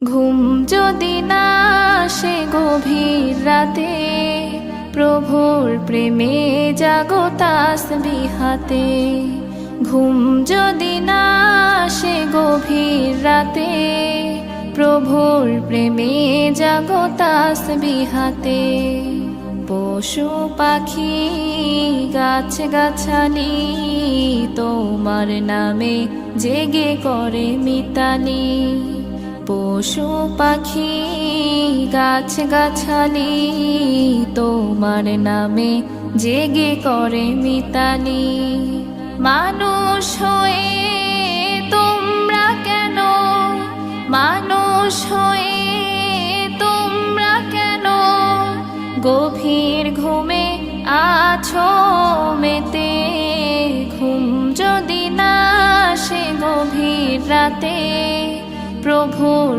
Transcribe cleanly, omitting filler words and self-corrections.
ঘুম যদি না আসে গভীর রাতে, প্রভুর প্রেমে জাগো তাসবিহাতে। ঘুম যদি না আসে গভীর রাতে, প্রভুর প্রেমে জাগো তাসবিহাতে। পশু পাখি গাছ গাছালি তোমার নামে জেগে করে মিতালি। পশু পাখি গাছ গাছালি তোমার নামে জেগে করে মিতালি। মানুষ হয়ে তোমরা কেন, মানুষ হয়ে তোমরা কেন গভীর ঘুমে আছো মেতে। ঘুম যদি না আসে গভীর রাতে, প্রভুর